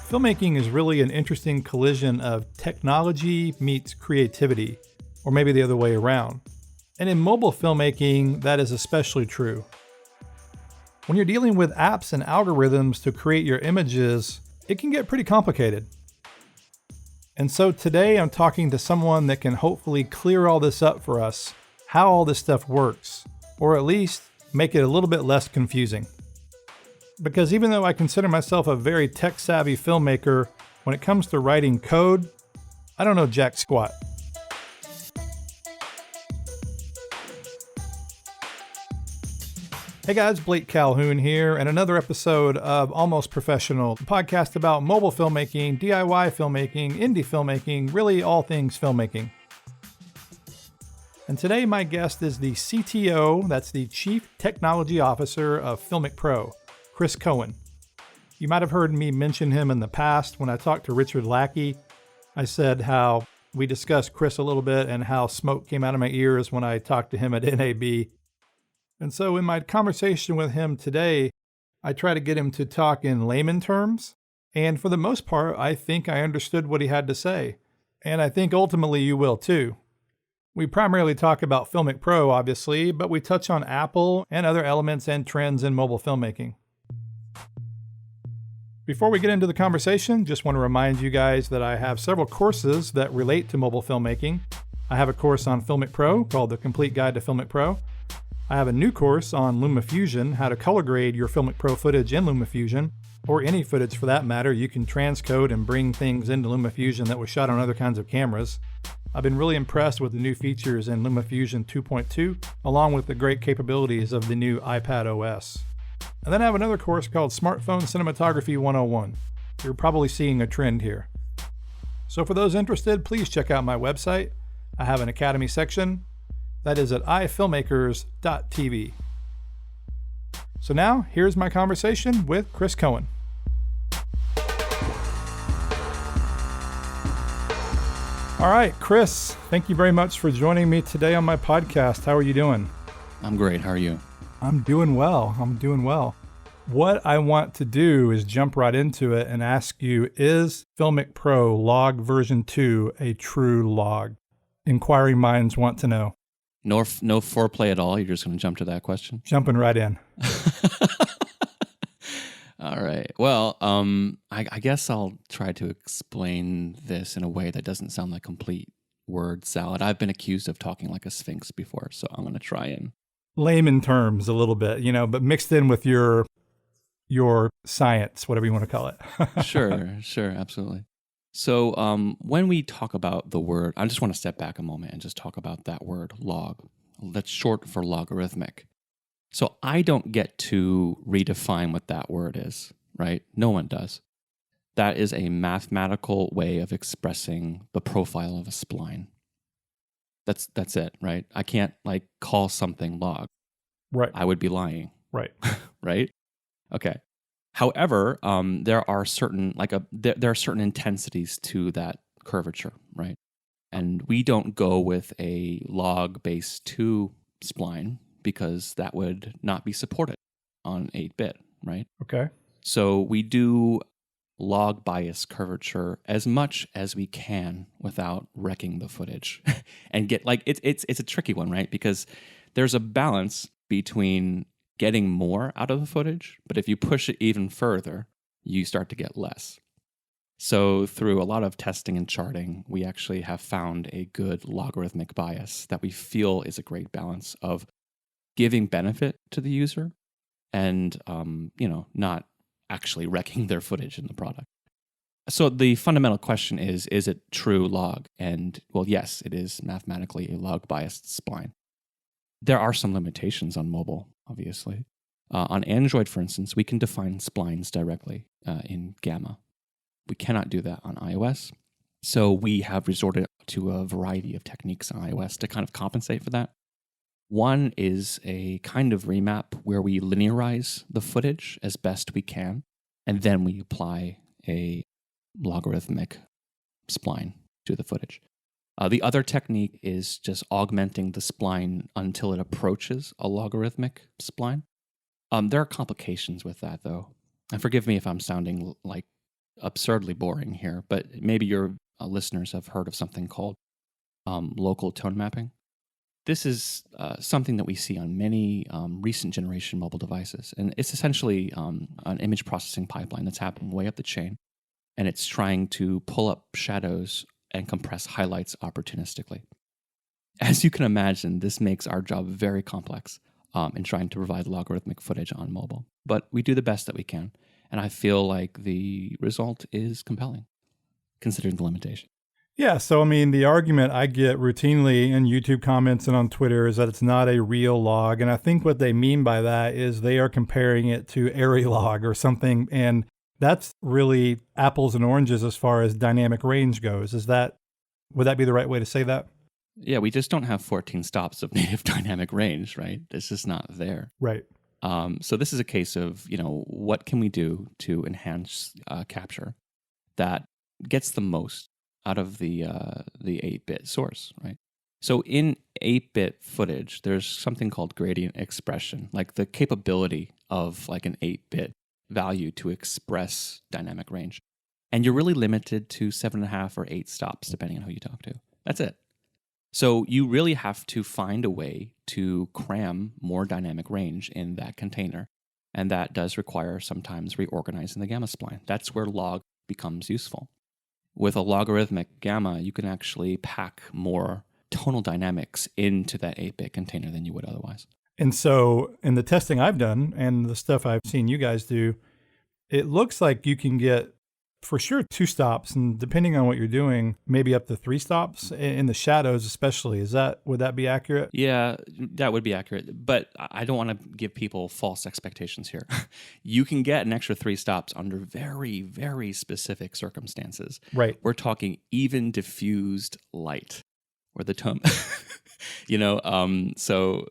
Filmmaking is really an interesting collision of technology meets creativity, or maybe the other way around. And in mobile filmmaking, that is especially true. When you're dealing with apps and algorithms to create your images, it can get pretty complicated. And so today I'm talking to someone that can hopefully clear all this up for us, how all this stuff works, or at least make it a little bit less confusing. Because even though I consider myself a very tech-savvy filmmaker, when it comes to writing code, I don't know jack squat. Hey guys, Blake Calhoun here, and another episode of Almost Professional, a podcast about mobile filmmaking, DIY filmmaking, indie filmmaking, really all things filmmaking. And today my guest is the CTO, that's the Chief Technology Officer of FiLMiC Pro, Chris Cohen. You might have heard me mention him in the past when I talked to Richard Lackey. I said how we discussed Chris a little bit and how smoke came out of my ears when I talked to him at NAB. And so in my conversation with him today, I try to get him to talk in layman terms. And for the most part, I think I understood what he had to say. And I think ultimately you will too. We primarily talk about FiLMiC Pro, obviously, but we touch on Apple and other elements and trends in mobile filmmaking. Before we get into the conversation, just want to remind you guys that I have several courses that relate to mobile filmmaking. I have a course on FiLMiC Pro called The Complete Guide to FiLMiC Pro. I have a new course on LumaFusion, how to color grade your FiLMiC Pro footage in LumaFusion, or any footage for that matter. You can transcode and bring things into LumaFusion that was shot on other kinds of cameras. I've been really impressed with the new features in LumaFusion 2.2, along with the great capabilities of the new iPad OS. And then I have another course called Smartphone Cinematography 101. You're probably seeing a trend here. So for those interested, please check out my website. I have an Academy section. That is at ifilmmakers.tv. So now, here's my conversation with Chris Cohen. All right, Chris, thank you very much for joining me today on my podcast. How are you doing? I'm great. How are you? I'm doing well. What I want to do is jump right into it and ask you, is FiLMiC Pro log version 2 a true log? Inquiring minds want to know. No foreplay at all? You're just going to jump to that question? Jumping right in. All right. Well, I guess I'll try to explain this in a way that doesn't sound like complete word salad. I've been accused of talking like a sphinx before, so I'm going to try and... layman terms a little bit, but mixed in with your science, whatever you want to call it. Sure, absolutely. So when we talk about the word, I just want to step back a moment and just talk about that word log. That's short for logarithmic. So I don't get to redefine what that word is, right? No one does. That is a mathematical way of expressing the profile of a spline. That's it, right? I can't call something log. Right. I would be lying. Right. Right? Okay. However, there are certain there are certain intensities to that curvature, right? And we don't go with a log base 2 spline because that would not be supported on 8-bit, right? Okay. So we do log bias curvature as much as we can without wrecking the footage, and get it's a tricky one, right? Because there's a balance between getting more out of the footage, but if you push it even further, you start to get less. So through a lot of testing and charting, we actually have found a good logarithmic bias that we feel is a great balance of giving benefit to the user and not actually wrecking their footage in the product. So the fundamental question is it true log? And well, yes, it is mathematically a log biased spline. There are some limitations on mobile, obviously. On Android, for instance, we can define splines directly in Gamma. We cannot do that on iOS. So we have resorted to a variety of techniques on iOS to kind of compensate for that. One is a kind of remap where we linearize the footage as best we can, and then we apply a logarithmic spline to the footage. The other technique is just augmenting the spline until it approaches a logarithmic spline. There are complications with that, though. And forgive me if I'm sounding like absurdly boring here, but maybe your listeners have heard of something called local tone mapping. This is something that we see on many recent generation mobile devices. And it's essentially an image processing pipeline that's happening way up the chain. And it's trying to pull up shadows and compress highlights opportunistically. As you can imagine, this makes our job very complex in trying to provide logarithmic footage on mobile. But we do the best that we can. And I feel like the result is compelling, considering the limitation. Yeah, so I mean, the argument I get routinely in YouTube comments and on Twitter is that it's not a real log. And I think what they mean by that is they are comparing it to ARRILOG or something. And that's really apples and oranges as far as dynamic range goes. Would that be the right way to say that? Yeah, we just don't have 14 stops of native dynamic range, right? It's just not there. Right. So this is a case of, what can we do to enhance capture that gets the most out of the 8-bit source, right? So in 8-bit footage, there's something called gradient expression, like the capability of like an 8-bit value to express dynamic range. And you're really limited to 7.5 or 8 stops, depending on who you talk to. That's it. So you really have to find a way to cram more dynamic range in that container. And that does require sometimes reorganizing the gamma spline. That's where log becomes useful. With a logarithmic gamma, you can actually pack more tonal dynamics into that 8-bit container than you would otherwise. And so in the testing I've done and the stuff I've seen you guys do, it looks like you can get for sure 2 stops, and depending on what you're doing, maybe up to 3 stops in the shadows especially. Would that be accurate? Yeah, that would be accurate. But I don't want to give people false expectations here. You can get an extra 3 stops under very, very specific circumstances. Right. We're talking even diffused light or the tone. So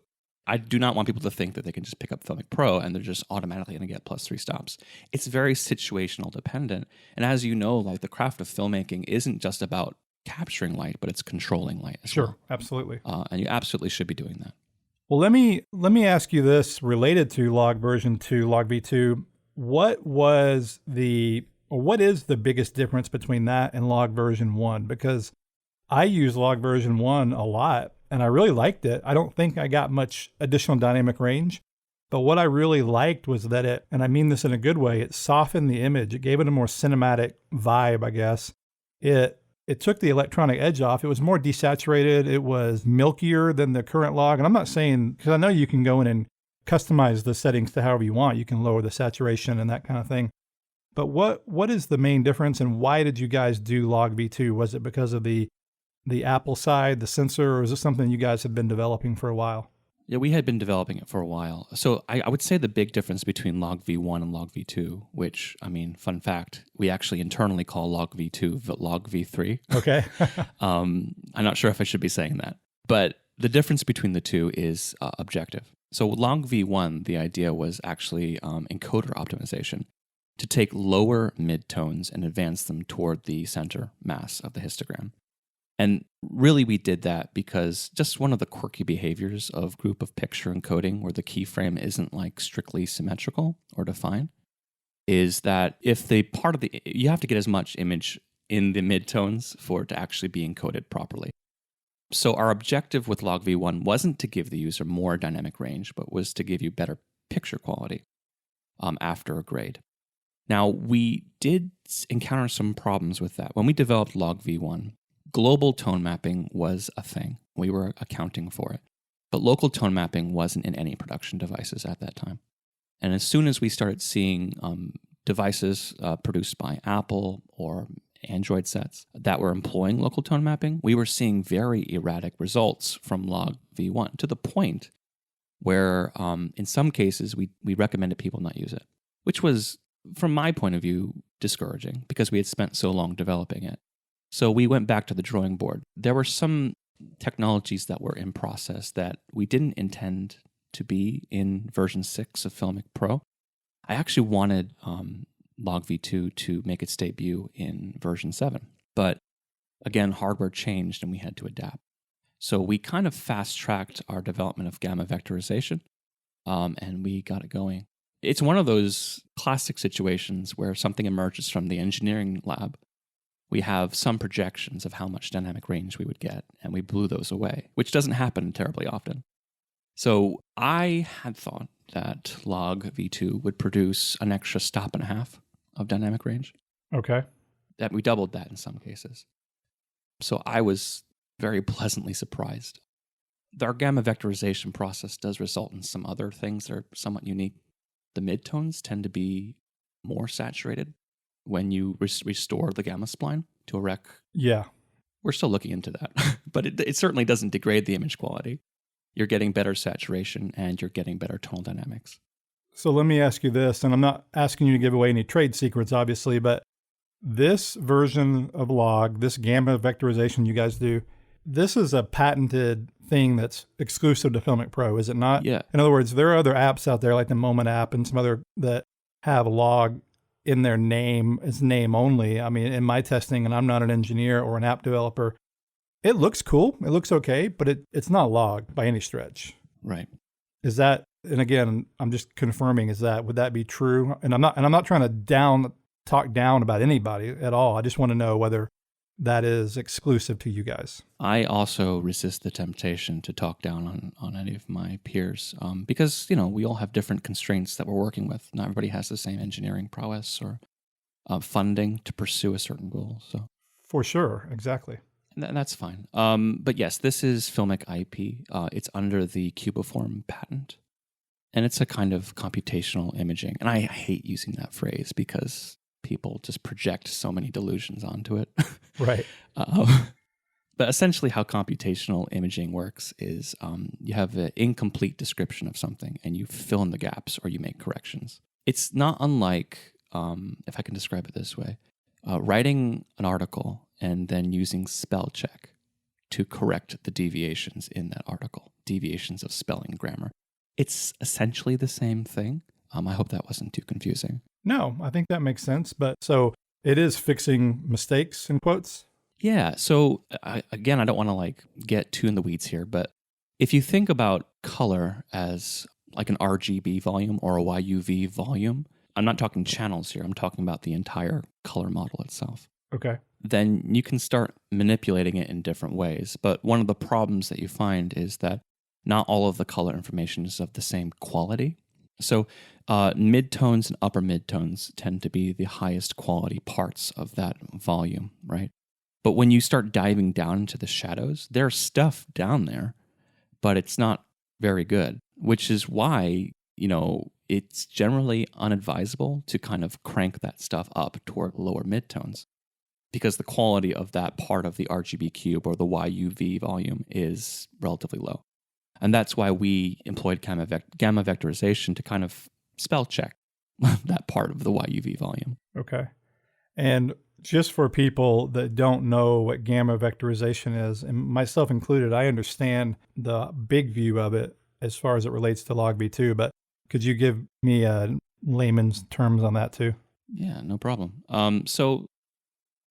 I do not want people to think that they can just pick up FiLMiC Pro and they're just automatically going to get +3 stops. It's very situational dependent. And as you know, like the craft of filmmaking isn't just about capturing light, but it's controlling light as well. Sure, absolutely. And you absolutely should be doing that. Well, let me ask you this related to log version 2, log v2. What is the biggest difference between that and log version 1? Because I use log version 1 a lot, and I really liked it. I don't think I got much additional dynamic range, but what I really liked was that it, and I mean this in a good way, it softened the image. It gave it a more cinematic vibe, I guess. It took the electronic edge off. It was more desaturated. It was milkier than the current log. And I'm not saying, because I know you can go in and customize the settings to however you want. You can lower the saturation and that kind of thing. But what is the main difference, and why did you guys do log v2? Was it because of the Apple side, the sensor, or is this something you guys have been developing for a while? Yeah, we had been developing it for a while. So I would say the big difference between log v1 and log v2, which, I mean, fun fact, we actually internally call log v2 log v3. Okay. I'm not sure if I should be saying that. But the difference between the two is objective. So log v1, the idea was actually encoder optimization, to take lower midtones and advance them toward the center mass of the histogram. And really, we did that because just one of the quirky behaviors of group of picture encoding, where the keyframe isn't like strictly symmetrical or defined, is that if the part of you have to get as much image in the midtones for it to actually be encoded properly. So our objective with log v1 wasn't to give the user more dynamic range, but was to give you better picture quality after a grade. Now, we did encounter some problems with that. When we developed log v1, global tone mapping was a thing. We were accounting for it. But local tone mapping wasn't in any production devices at that time. And as soon as we started seeing devices produced by Apple or Android sets that were employing local tone mapping, we were seeing very erratic results from log v1, to the point where in some cases we recommended people not use it, which was, from my point of view, discouraging because we had spent so long developing it. So we went back to the drawing board. There were some technologies that were in process that we didn't intend to be in version 6 of FiLMiC Pro. I actually wanted log v2 to make its debut in version 7. But again, hardware changed and we had to adapt. So we kind of fast-tracked our development of gamma vectorization, and we got it going. it's one of those classic situations where something emerges from the engineering lab. We have some projections of how much dynamic range we would get, and we blew those away, which doesn't happen terribly often. So I had thought that log V2 would produce an extra stop and a half of dynamic range. Okay. That we doubled that in some cases. So I was very pleasantly surprised. Our gamma vectorization process does result in some other things that are somewhat unique. The midtones tend to be more saturated when you restore the gamma spline to a rec. Yeah. We're still looking into that, but it certainly doesn't degrade the image quality. You're getting better saturation and you're getting better tonal dynamics. So let me ask you this, and I'm not asking you to give away any trade secrets, obviously, but this version of log, this gamma vectorization you guys do, this is a patented thing that's exclusive to FiLMiC Pro, is it not? Yeah. In other words, there are other apps out there like the Moment app and some other that have log in their name as name only. I mean, in my testing, and I'm not an engineer or an app developer, it looks cool. It looks okay, but it's not log by any stretch. Right. Is that, and again, I'm just confirming, would that be true? And I'm not trying to talk down about anybody at all. I just want to know whether that is exclusive to you guys. I also resist the temptation to talk down on any of my peers because, we all have different constraints that we're working with. Not everybody has the same engineering prowess or funding to pursue a certain goal. So, for sure. Exactly. And that's fine. But yes, this is FiLMiC IP. It's under the Cubiform patent. And it's a kind of computational imaging. And I hate using that phrase because people just project so many delusions onto it. Right. But essentially how computational imaging works is you have an incomplete description of something and you fill in the gaps or you make corrections. It's not unlike, if I can describe it this way, writing an article and then using spell check to correct the deviations in that article, deviations of spelling, grammar. It's essentially the same thing. I hope that wasn't too confusing. No, I think that makes sense. But so it is fixing mistakes in quotes? Yeah. So I don't want to get too in the weeds here, but if you think about color as like an RGB volume or a YUV volume, I'm not talking channels here. I'm talking about the entire color model itself. Okay. Then you can start manipulating it in different ways. But one of the problems that you find is that not all of the color information is of the same quality. So midtones and upper midtones tend to be the highest quality parts of that volume, right? But when you start diving down into the shadows, there's stuff down there, but it's not very good, which is why, it's generally unadvisable to kind of crank that stuff up toward lower midtones because the quality of that part of the RGB cube or the YUV volume is relatively low. And that's why we employed gamma vectorization to kind of spell check that part of the YUV volume. Okay. And just for people that don't know what gamma vectorization is, and myself included, I understand the big view of it as far as it relates to log V2, but could you give me layman's terms on that too? Yeah, no problem. So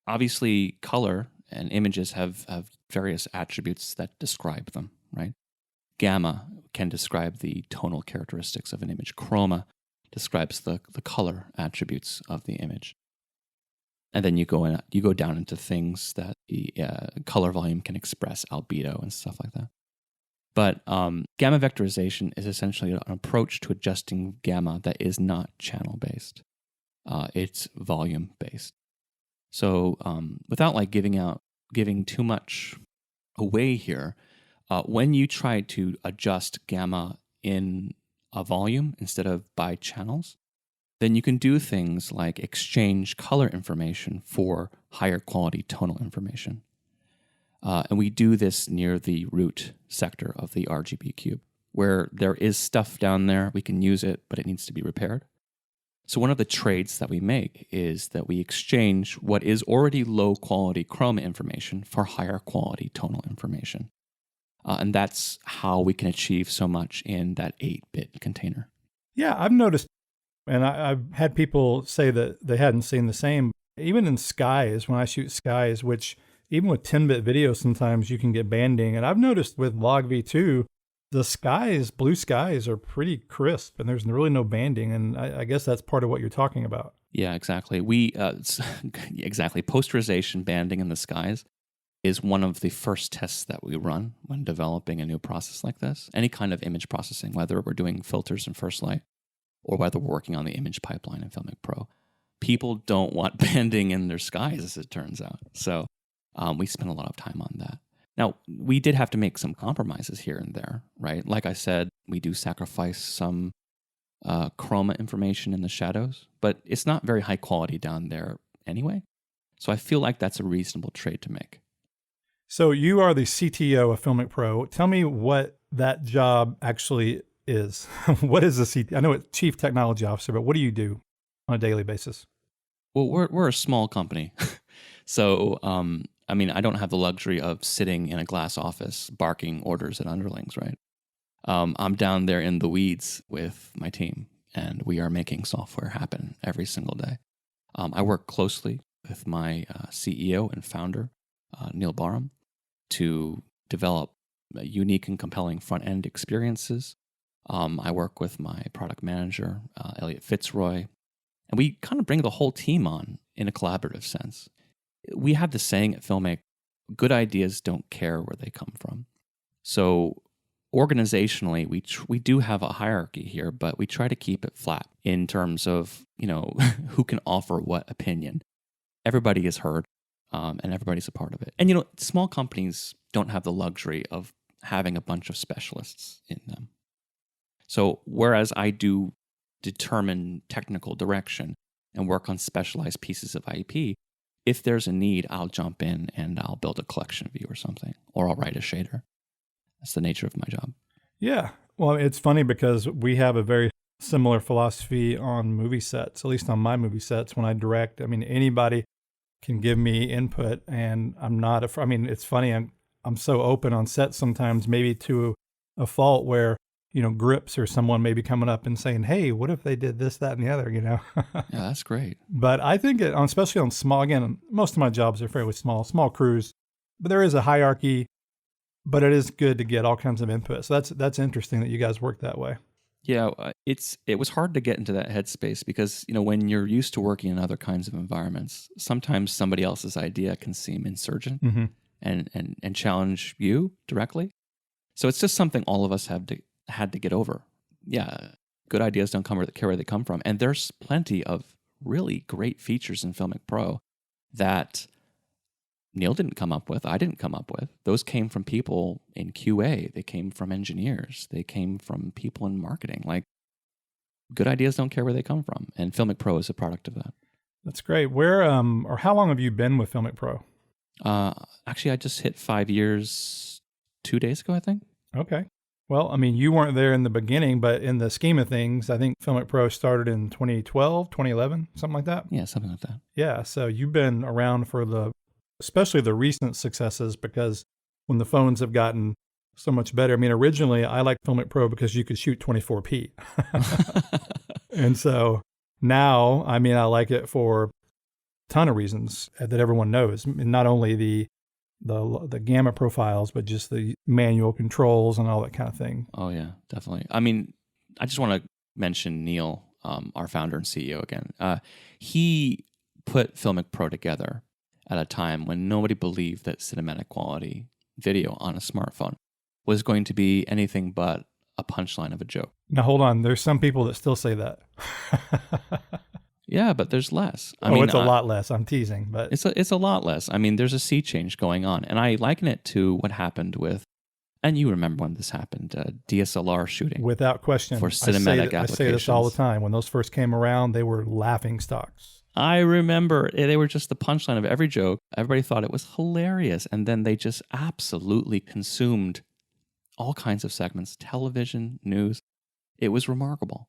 obviously color and images have various attributes that describe them, right? Gamma can describe the tonal characteristics of an image. Chroma describes the color attributes of the image. And then you go down into things that the color volume can express, albedo and stuff like that. But gamma vectorization is essentially an approach to adjusting gamma that is not channel-based. It's volume-based. So without giving too much away here, when you try to adjust gamma in a volume instead of by channels, then you can do things like exchange color information for higher quality tonal information. And we do this near the root sector of the RGB cube, where there is stuff down there. We can use it, but it needs to be repaired. So one of the trades that we make is that we exchange what is already low quality chroma information for higher quality tonal information. And that's how we can achieve so much in that 8-bit container. Yeah, I've noticed, and I've had people say that they hadn't seen the same. Even in skies, when I shoot skies, which even with 10-bit video, sometimes you can get banding. And I've noticed with log V2, the skies, blue skies, are pretty crisp, and there's really no banding, and I guess that's part of what you're talking about. Yeah, exactly. We exactly, posterization banding in the skies is one of the first tests that we run when developing a new process like this. Any kind of image processing, whether we're doing filters in First Light or whether we're working on the image pipeline in FiLMiC Pro, people don't want banding in their skies, as it turns out. So we spend a lot of time on that. Now, we did have to make some compromises here and there, right? Like I said, we do sacrifice some chroma information in the shadows, but it's not very high quality down there anyway. So I feel like that's a reasonable trade to make. So you are the CTO of FiLMiC Pro. Tell me what that job actually is. What is a CTO? I know it's Chief Technology Officer, but what do you do on a daily basis? Well, we're a small company. So, I mean, I don't have the luxury of sitting in a glass office barking orders at underlings, right? I'm down there in the weeds with my team, and we are making software happen every single day. I work closely with my CEO and founder, Neil Barham, to develop unique and compelling front-end experiences. I work with my product manager, Elliot Fitzroy, and we kind of bring the whole team on in a collaborative sense. We have the saying at FiLMMAKING, good ideas don't care where they come from. So organizationally, we do have a hierarchy here, but we try to keep it flat in terms of, who can offer what opinion. Everybody is heard. And everybody's a part of it. And, small companies don't have the luxury of having a bunch of specialists in them. So whereas I do determine technical direction and work on specialized pieces of IP, if there's a need, I'll jump in and I'll build a collection view or something, or I'll write a shader. That's the nature of my job. Yeah. Well, it's funny because we have a very similar philosophy on movie sets, at least on my movie sets when I direct. I mean, anybody can give me input, and I'm not it's funny, I'm so open on set sometimes, maybe to a fault where, Grips or someone may be coming up and saying, hey, what if they did this, that, and the other, Yeah, that's great. But I think especially on small, again, most of my jobs are fairly small crews, but there is a hierarchy, but it is good to get all kinds of input. So that's interesting that you guys work that way. Yeah, it was hard to get into that headspace because, when you're used to working in other kinds of environments, sometimes somebody else's idea can seem insurgent and challenge you directly. So it's just something all of us had to get over. Yeah, good ideas don't care where they come from. And there's plenty of really great features in FiLMiC Pro that Neil didn't come up with, I didn't come up with. Those came from people in QA. They came from engineers. They came from people in marketing. Like, good ideas don't care where they come from. And FiLMiC Pro is a product of that. That's great. Where or how long have you been with FiLMiC Pro? Actually, I just hit 5 years 2 days ago, I think. Okay. Well, I mean, you weren't there in the beginning, but in the scheme of things, I think FiLMiC Pro started in 2012, 2011, something like that. Yeah, something like that. Yeah. So you've been around for especially the recent successes, because when the phones have gotten so much better. I mean, originally I liked FiLMiC Pro because you could shoot 24p. And so now, I mean, I like it for a ton of reasons that everyone knows. Not only the gamma profiles, but just the manual controls and all that kind of thing. Oh yeah, definitely. I mean, I just want to mention Neil, our founder and CEO again. He put FiLMiC Pro together at a time when nobody believed that cinematic quality video on a smartphone was going to be anything but a punchline of a joke. Now, hold on. There's some people that still say that. Yeah, but there's less. I mean, it's a lot less. I'm teasing, but it's a lot less. I mean, there's a sea change going on, and I liken it to what happened with, and you remember when this happened, DSLR shooting. Without question. For cinematic applications. I say this all the time. When those first came around, they were laughing stocks. I remember they were just the punchline of every joke. Everybody thought it was hilarious, and then they just absolutely consumed all kinds of segments, television, news. It was remarkable.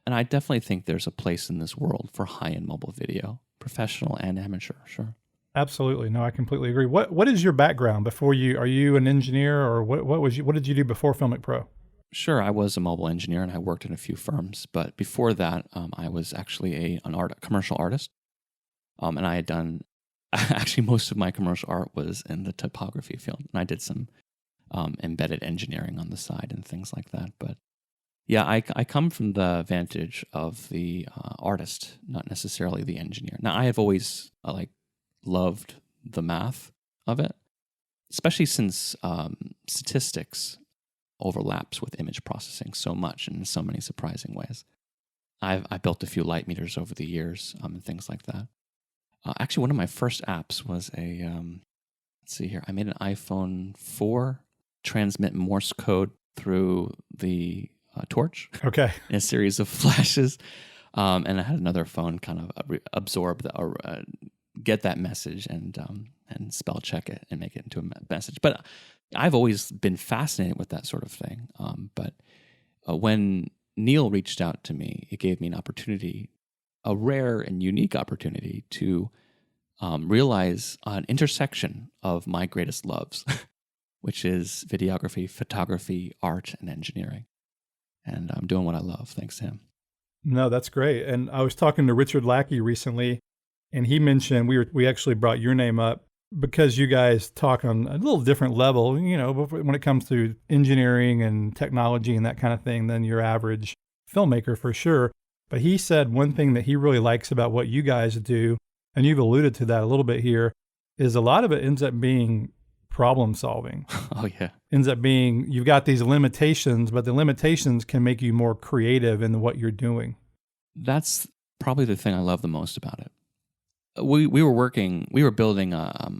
And I definitely think there's a place in this world for high-end mobile video, professional and amateur, sure. Absolutely. No, I completely agree. What is your background before are you an engineer, or what did you do before FiLMiC Pro? Sure, I was a mobile engineer and I worked in a few firms, but before that, I was actually a commercial artist. And I had done, actually most of my commercial art was in the typography field. And I did some embedded engineering on the side and things like that. But yeah, I come from the vantage of the artist, not necessarily the engineer. Now, I have always loved the math of it, especially since statistics overlaps with image processing so much and in so many surprising ways. I built a few light meters over the years and things like that. Actually, one of my first apps was let's see here. I made an iPhone 4 transmit Morse code through the torch. Okay. In a series of flashes. And I had another phone kind of absorb or get that message and spell check it and make it into a message. But I've always been fascinated with that sort of thing. But when Neil reached out to me, it gave me an opportunity, a rare and unique opportunity to realize an intersection of my greatest loves, which is videography, photography, art, and engineering. And I'm doing what I love, thanks to him. No, that's great. And I was talking to Richard Lackey recently, and he mentioned we actually brought your name up because you guys talk on a little different level, when it comes to engineering and technology and that kind of thing than your average filmmaker for sure. But he said one thing that he really likes about what you guys do, and you've alluded to that a little bit here, is a lot of it ends up being problem solving. Oh, yeah. Ends up being, you've got these limitations, but the limitations can make you more creative in what you're doing. That's probably the thing I love the most about it. We were building a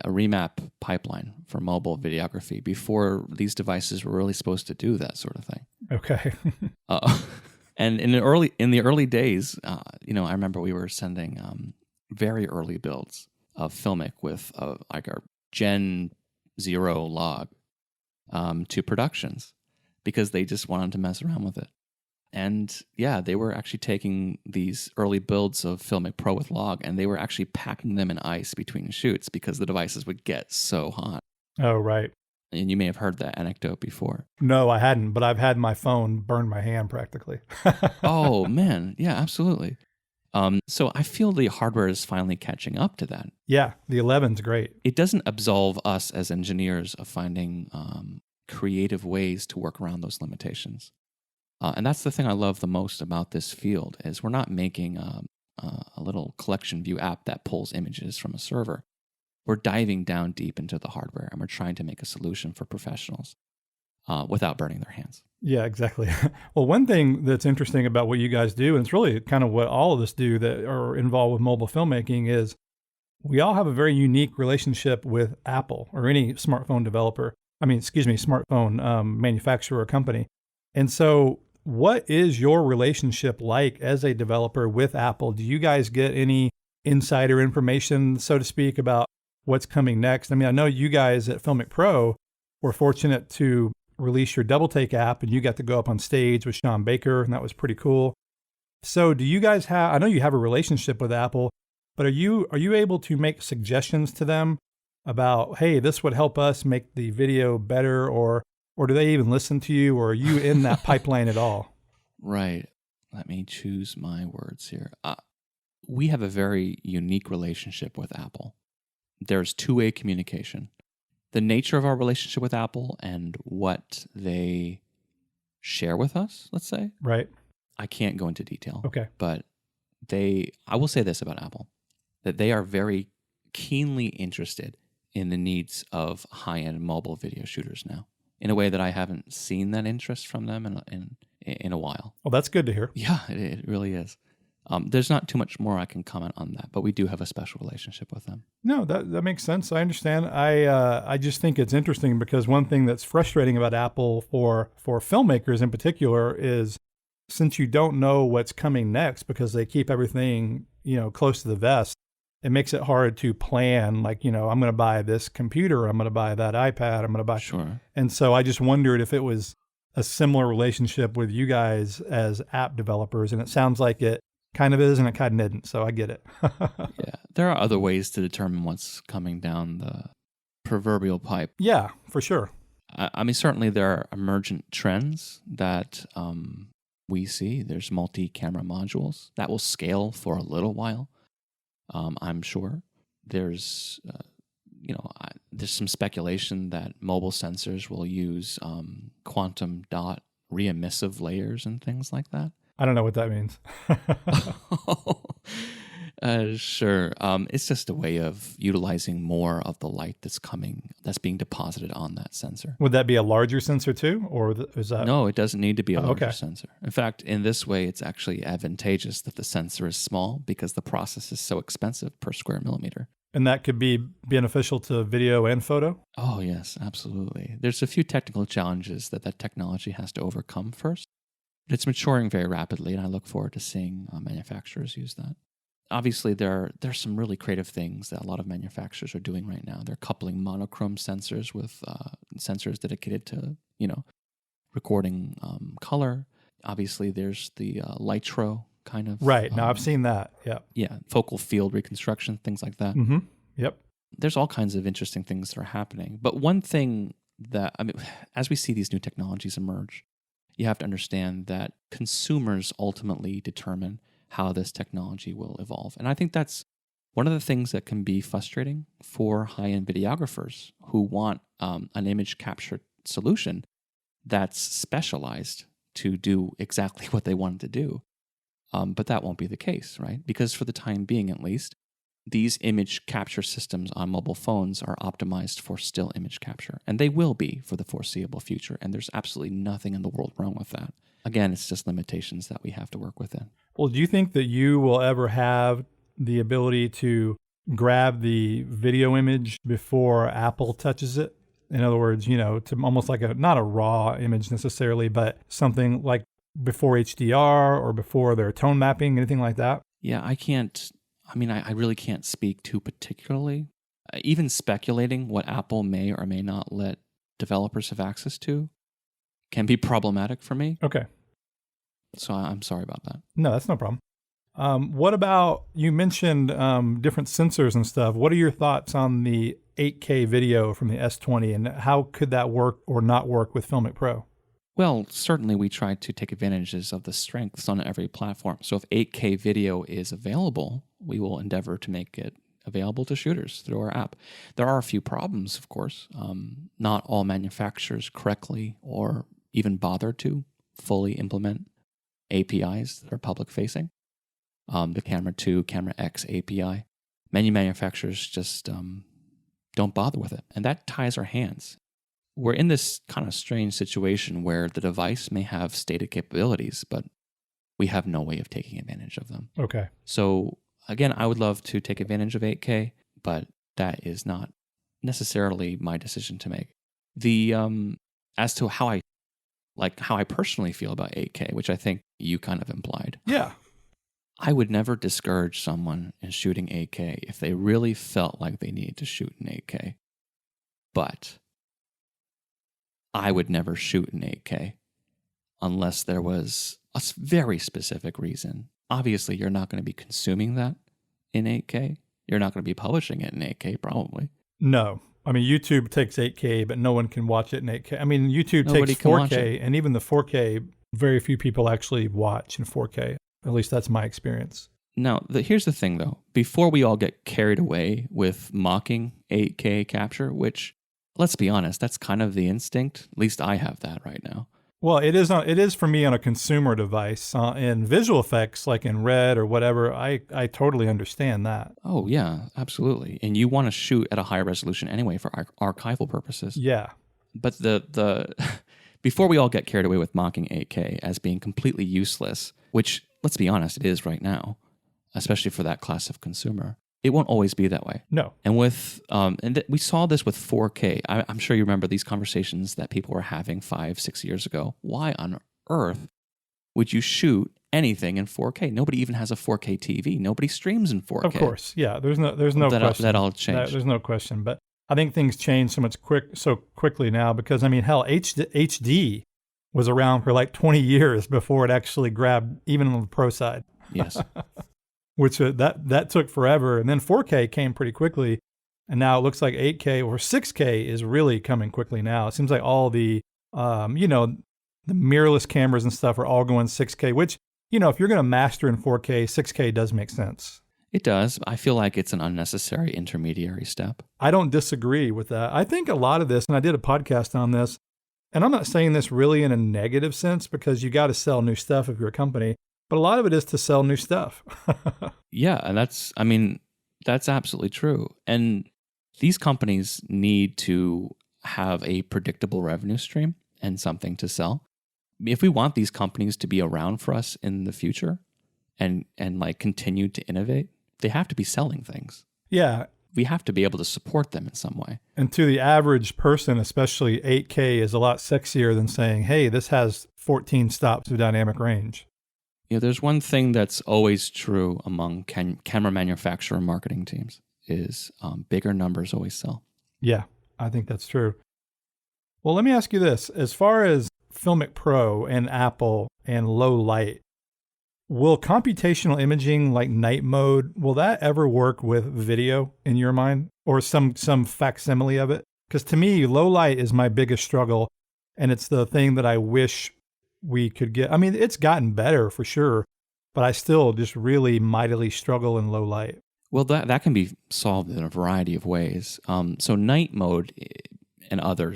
remap pipeline for mobile videography before these devices were really supposed to do that sort of thing. Okay. And in the early days, I remember we were sending very early builds of FiLMiC with our Gen 0 log to productions because they just wanted to mess around with it. And yeah, they were actually taking these early builds of FiLMiC Pro with log and they were actually packing them in ice between shoots because the devices would get so hot. Oh, right. And you may have heard that anecdote before. No, I hadn't, but I've had my phone burn my hand practically. Oh, man. Yeah, absolutely. So I feel the hardware is finally catching up to that. Yeah, the 11's great. It doesn't absolve us as engineers of finding creative ways to work around those limitations. And that's the thing I love the most about this field is we're not making a little collection view app that pulls images from a server. We're diving down deep into the hardware and we're trying to make a solution for professionals without burning their hands. Yeah, exactly. Well, one thing that's interesting about what you guys do, and it's really kind of what all of us do that are involved with mobile filmmaking, is we all have a very unique relationship with Apple or any smartphone smartphone manufacturer or company. And so what is your relationship like as a developer with Apple? Do you guys get any insider information, so to speak, about what's coming next? I mean, I know you guys at FiLMiC Pro were fortunate to release your double take app and you got to go up on stage with Sean Baker and that was pretty cool. So do you guys have, I know you have a relationship with Apple, but are you able to make suggestions to them about, hey, this would help us make the video better, or do they even listen to you, or are you in that pipeline at all? Right. Let me choose my words here. We have a very unique relationship with Apple. There's two-way communication. The nature of our relationship with Apple and what they share with us, let's say. Right. I can't go into detail. Okay. But I will say this about Apple, that they are very keenly interested in the needs of high-end mobile video shooters now, in a way that I haven't seen that interest from them in a while. Well, that's good to hear. Yeah, it really is. There's not too much more I can comment on that, but we do have a special relationship with them. No, that makes sense. I understand. I just think it's interesting because one thing that's frustrating about Apple for filmmakers in particular is since you don't know what's coming next because they keep everything, close to the vest, it makes it hard to plan, like, I'm going to buy this computer, I'm going to buy that iPad, I'm going to buy. Sure. And so I just wondered if it was a similar relationship with you guys as app developers. And it sounds like it kind of is and it kind of isn't. So I get it. Yeah. There are other ways to determine what's coming down the proverbial pipe. Yeah, for sure. I mean, certainly there are emergent trends that we see. There's multi-camera modules that will scale for a little while. I'm sure there's there's some speculation that mobile sensors will use quantum dot re-emissive layers and things like that. I don't know what that means. Sure. It's just a way of utilizing more of the light that's being deposited on that sensor. Would that be a larger sensor too? Or is that? No, it doesn't need to be a larger okay. sensor. In fact, in this way, it's actually advantageous that the sensor is small because the process is so expensive per square millimeter. And that could be beneficial to video and photo? Oh, yes, absolutely. There's a few technical challenges that technology has to overcome first. It's maturing very rapidly, and I look forward to seeing manufacturers use that. Obviously, there's some really creative things that a lot of manufacturers are doing right now. They're coupling monochrome sensors with sensors dedicated to, recording color. Obviously, there's the Litro kind of. Right. Now, I've seen that. Yeah. Yeah. Focal field reconstruction, things like that. Mm-hmm. Yep. There's all kinds of interesting things that are happening. But one thing that, as we see these new technologies emerge, you have to understand that consumers ultimately determine how this technology will evolve. And I think that's one of the things that can be frustrating for high-end videographers who want an image capture solution that's specialized to do exactly what they want to do. But that won't be the case, right? Because for the time being, at least, these image capture systems on mobile phones are optimized for still image capture. And they will be for the foreseeable future. And there's absolutely nothing in the world wrong with that. Again, it's just limitations that we have to work within. Well, do you think that you will ever have the ability to grab the video image before Apple touches it? In other words, to almost like not a raw image necessarily, but something like before HDR or before their tone mapping, anything like that? Yeah, I can't. I really can't speak too particularly. Even speculating what Apple may or may not let developers have access to can be problematic for me. Okay. So I'm sorry about that. No, that's no problem. What about, you mentioned different sensors and stuff. What are your thoughts on the 8K video from the S20 and how could that work or not work with FiLMiC Pro? Well, certainly we try to take advantages of the strengths on every platform. So if 8K video is available, we will endeavor to make it available to shooters through our app. There are a few problems, of course. Not all manufacturers correctly or even bother to fully implement APIs that are public-facing. The Camera 2, Camera X API. Many manufacturers just don't bother with it. And that ties our hands. We're in this kind of strange situation where the device may have stated capabilities, but we have no way of taking advantage of them. Okay. So again, I would love to take advantage of 8K, but that is not necessarily my decision to make. The as to how I personally feel about 8K, which I think you kind of implied. Yeah. I would never discourage someone in shooting 8K if they really felt like they needed to shoot in 8K. But I would never shoot in 8K unless there was a very specific reason. Obviously, you're not going to be consuming that in 8K. You're not going to be publishing it in 8K, probably. No. YouTube takes 8K, but no one can watch it in 8K. YouTube Nobody takes can watch 4K, it. and even the 4K, very few people actually watch in 4K. At least that's my experience. Now, here's the thing, though. Before we all get carried away with mocking 8K capture, which, let's be honest, that's kind of the instinct. At least I have that right now. Well, it is for me on a consumer device. In visual effects, like in Red or whatever, I totally understand that. Oh, yeah, absolutely. And you want to shoot at a higher resolution anyway for archival purposes. Yeah. But the before we all get carried away with mocking 8K as being completely useless, which, let's be honest, it is right now, especially for that class of consumer, it won't always be that way. No. And we saw this with 4K. I'm sure you remember these conversations that people were having 5-6 years ago. Why on earth would you shoot anything in 4K? Nobody even has a 4K TV. Nobody streams in 4K. Of course, yeah. There's no question. That all changed. There's no question. But I think things change so quickly now because, hell, HD was around for like 20 years before it actually grabbed even on the pro side. Yes. Which that took forever. And then 4K came pretty quickly. And now it looks like 8K or 6K is really coming quickly now. It seems like all the, the mirrorless cameras and stuff are all going 6K, which, if you're going to master in 4K, 6K does make sense. It does. I feel like it's an unnecessary intermediary step. I don't disagree with that. I think a lot of this, and I did a podcast on this, and I'm not saying this really in a negative sense because you got to sell new stuff if you're a company, but a lot of it is to sell new stuff. Yeah, and that's absolutely true. And these companies need to have a predictable revenue stream and something to sell. If we want these companies to be around for us in the future and like continue to innovate, they have to be selling things. Yeah. We have to be able to support them in some way. And to the average person, especially 8K is a lot sexier than saying, hey, this has 14 stops of dynamic range. There's one thing that's always true among camera manufacturer marketing teams is bigger numbers always sell. Yeah, I think that's true. Well, let me ask you this. As far as FiLMiC Pro and Apple and low light, will computational imaging like night mode, will that ever work with video in your mind or some facsimile of it? Because to me, low light is my biggest struggle, and it's the thing that I wish we could get. I mean, it's gotten better for sure, but I still just really mightily struggle in low light. Well, that can be solved in a variety of ways. So night mode and other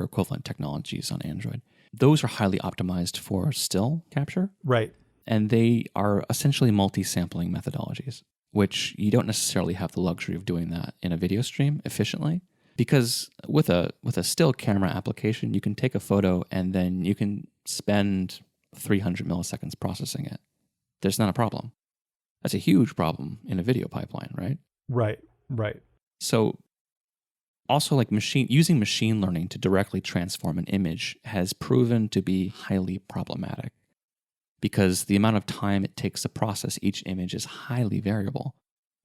equivalent technologies on Android, those are highly optimized for still capture. Right. And they are essentially multi-sampling methodologies, which you don't necessarily have the luxury of doing that in a video stream efficiently. Because with a still camera application, you can take a photo and then you can spend 300 milliseconds processing it. There's not a problem. That's a huge problem in a video pipeline, right? Right. So also like using machine learning to directly transform an image has proven to be highly problematic because the amount of time it takes to process each image is highly variable.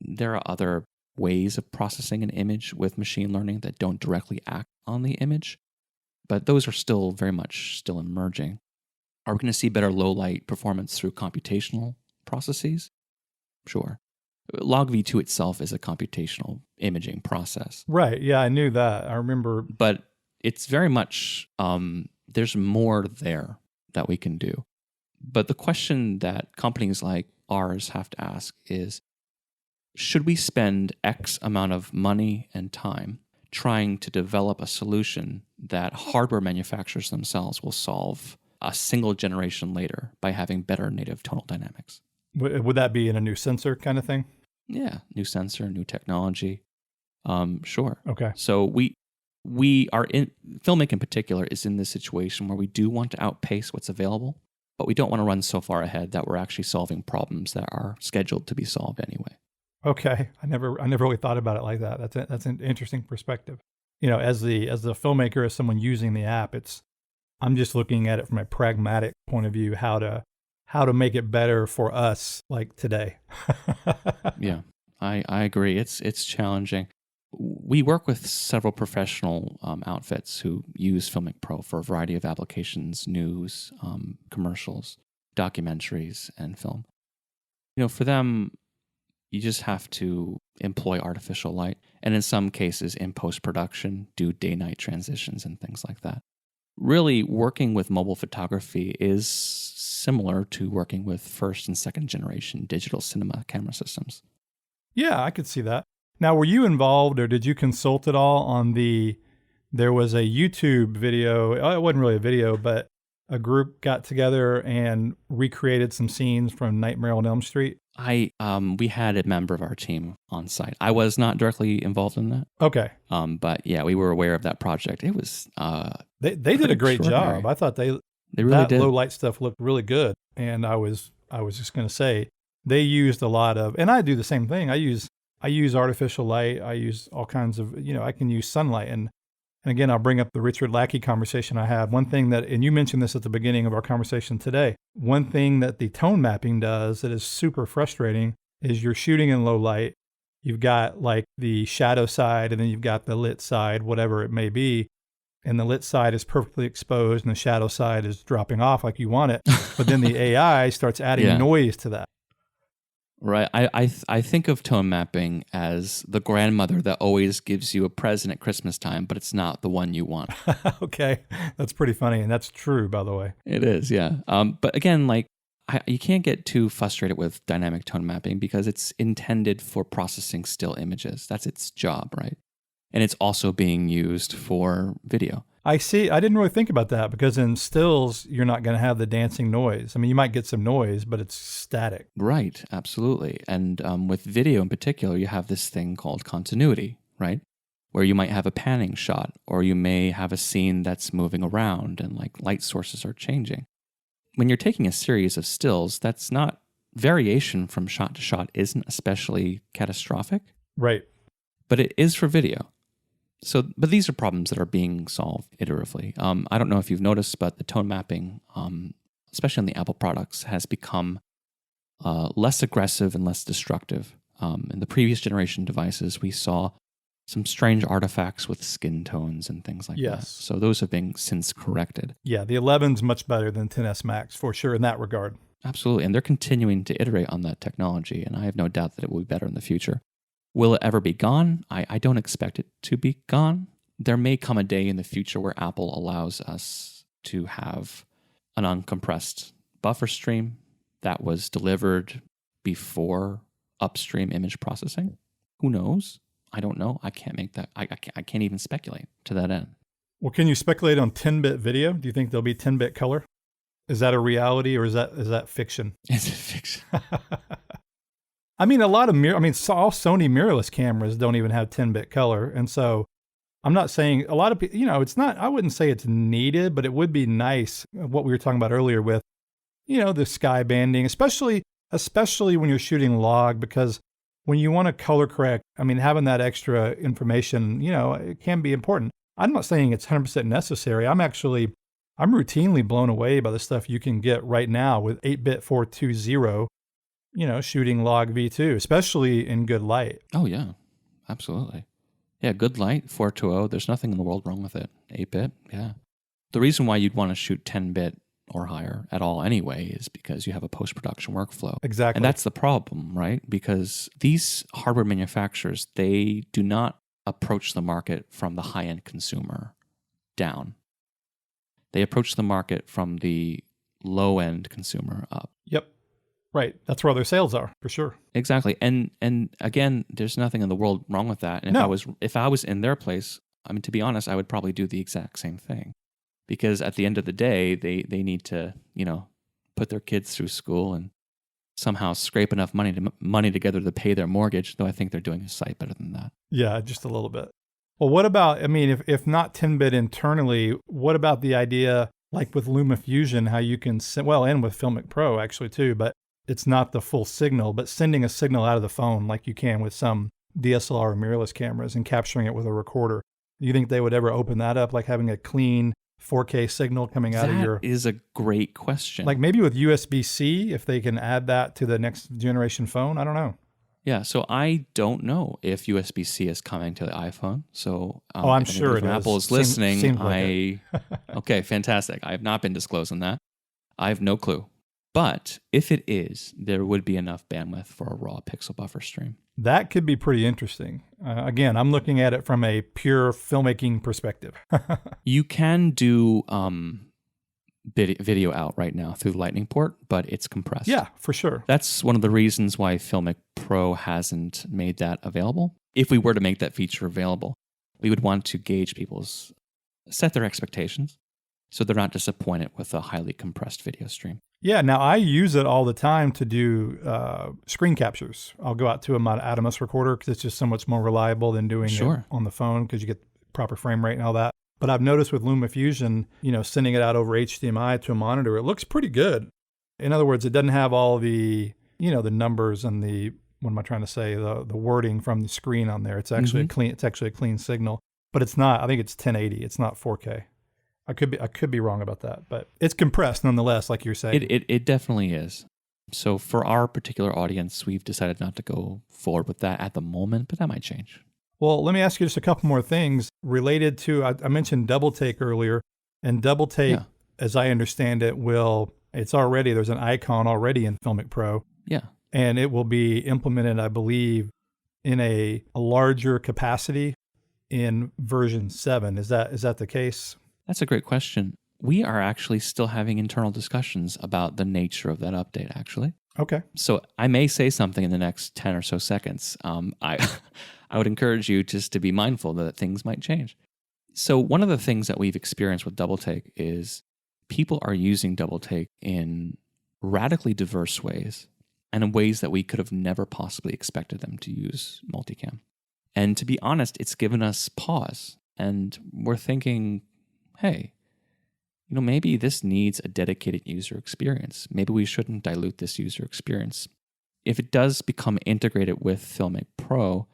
There are other ways of processing an image with machine learning that don't directly act on the image, but those are still very much still emerging. Are we going to see better low light performance through computational processes? Sure. LogV2 itself is a computational imaging process. Right. Yeah, I knew that. I remember. But it's very much, there's more there that we can do. But the question that companies like ours have to ask is, should we spend X amount of money and time trying to develop a solution that hardware manufacturers themselves will solve a single generation later by having better native tonal dynamics? Would that be in a new sensor kind of thing? Yeah, new sensor, new technology. Sure. Okay. So we are in, FiLMiC in particular is in this situation where we do want to outpace what's available, but we don't want to run so far ahead that we're actually solving problems that are scheduled to be solved anyway. Okay. I never really thought about it like that. That's an interesting perspective. As the filmmaker, as someone using the app, I'm just looking at it from a pragmatic point of view, how to make it better for us like today. Yeah, I agree. It's challenging. We work with several professional outfits who use FiLMiC Pro for a variety of applications, news, commercials, documentaries, and film. For them, you just have to employ artificial light, and in some cases, in post-production, do day-night transitions and things like that. Really, working with mobile photography is similar to working with first and second generation digital cinema camera systems. Yeah, I could see that. Now, were you involved or did you consult at all on there was a YouTube video, it wasn't really a video, but a group got together and recreated some scenes from Nightmare on Elm Street? We had a member of our team on site. I was not directly involved in that. Okay. But yeah, we were aware of that project. It was they did a great job. I thought they really did. Low light stuff looked really good, and I was just going to say they used a lot of, and I do the same thing. I use artificial light. I use all kinds of, I can use sunlight, and again, I'll bring up the Richard Lackey conversation I had. One thing that, and you mentioned this at the beginning of our conversation today, one thing that the tone mapping does that is super frustrating is you're shooting in low light. You've got like the shadow side, and then you've got the lit side, whatever it may be. And the lit side is perfectly exposed and the shadow side is dropping off like you want it. But then the AI starts adding noise to that. Right. I think of tone mapping as the grandmother that always gives you a present at Christmas time, but it's not the one you want. Okay. That's pretty funny. And that's true, by the way. It is, yeah. But again, like You can't get too frustrated with dynamic tone mapping because it's intended for processing still images. That's its job, right? And it's also being used for video. I see. I didn't really think about that because in stills, you're not going to have the dancing noise. I mean, you might get some noise, but it's static. Right, absolutely. And with video in particular, you have this thing called continuity, right? Where you might have a panning shot, or you may have a scene that's moving around and like light sources are changing. When you're taking a series of stills, that's not variation from shot to shot isn't especially catastrophic. Right. But it is for video. But these are problems that are being solved iteratively. I don't know if you've noticed, but the tone mapping, especially on the Apple products, has become less aggressive and less destructive. In the previous generation devices, we saw some strange artifacts with skin tones and things like that. So those have been since corrected. Yeah, the 11's much better than 10S Max for sure in that regard. Absolutely. And they're continuing to iterate on that technology, and I have no doubt that it will be better in the future. Will it ever be gone? I don't expect it to be gone. There may come a day in the future where Apple allows us to have an uncompressed buffer stream that was delivered before upstream image processing. Who knows? I don't know. I can't make that. I can't even speculate to that end. Well, can you speculate on 10-bit video? Do you think there'll be 10-bit color? Is that a reality or is that fiction? It's fiction. I mean, all Sony mirrorless cameras don't even have 10-bit color. And so I'm not saying a lot of people, it's not, I wouldn't say it's needed, but it would be nice, what we were talking about earlier with, the sky banding, especially when you're shooting log, because when you want to color correct, having that extra information, it can be important. I'm not saying it's 100% necessary. I'm routinely blown away by the stuff you can get right now with 8-bit 420, shooting log V2, especially in good light. Oh, yeah, absolutely. Yeah, good light, 420, there's nothing in the world wrong with it. 8-bit, yeah. The reason why you'd want to shoot 10-bit or higher at all anyway is because you have a post-production workflow. Exactly. And that's the problem, right? Because these hardware manufacturers, they do not approach the market from the high-end consumer down. They approach the market from the low-end consumer up. Yep. Right. That's where their sales are, for sure. Exactly. And again, there's nothing in the world wrong with that. And if I was in their place, to be honest, I would probably do the exact same thing. Because at the end of the day, they need to, put their kids through school and somehow scrape enough money together to pay their mortgage, though I think they're doing a sight better than that. Yeah, just a little bit. Well, what about, if not 10-bit internally, what about the idea, like with LumaFusion, how you can, and with FiLMiC Pro actually too, but it's not the full signal, but sending a signal out of the phone like you can with some DSLR or mirrorless cameras and capturing it with a recorder. Do you think they would ever open that up, like having a clean 4K signal coming out of your... That is a great question. Like maybe with USB-C, if they can add that to the next generation phone, I don't know. Yeah, so I don't know if USB-C is coming to the iPhone. So I'm sure it is. Apple is listening. Seems like Okay, fantastic. I have not been disclosing that. I have no clue. But if it is, there would be enough bandwidth for a raw pixel buffer stream. That could be pretty interesting. Again, I'm looking at it from a pure filmmaking perspective. You can do video out right now through the Lightning port, but it's compressed. Yeah, for sure. That's one of the reasons why FiLMiC Pro hasn't made that available. If we were to make that feature available, we would want to gauge set their expectations so they're not disappointed with a highly compressed video stream. Yeah, now I use it all the time to do screen captures. I'll go out to my Atomos recorder because it's just so much more reliable than doing it on the phone because you get proper frame rate and all that. But I've noticed with LumaFusion, sending it out over HDMI to a monitor, it looks pretty good. In other words, it doesn't have all the, the numbers and the wording from the screen on there. It's actually a clean signal, but it's not. I think it's 1080. It's not 4K. I could be wrong about that, but it's compressed nonetheless, like you're saying. It definitely is. So for our particular audience, we've decided not to go forward with that at the moment, but that might change. Well, let me ask you just a couple more things related to, I mentioned double take earlier, and double take, as I understand it, there's an icon already in FiLMiC Pro. Yeah. And it will be implemented, I believe, in a larger capacity in version 7. Is that the case? That's a great question. we are actually still having internal discussions about the nature of that update, actually. Okay. So I may say something in the next 10 or so seconds. I would encourage you just to be mindful that things might change. So one of the things that we've experienced with Double Take is people are using Double Take in radically diverse ways and in ways that we could have never possibly expected them to use multicam. And to be honest, it's given us pause. And we're thinking, hey, maybe this needs a dedicated user experience. Maybe we shouldn't dilute this user experience. If it does become integrated with FiLMiC Pro,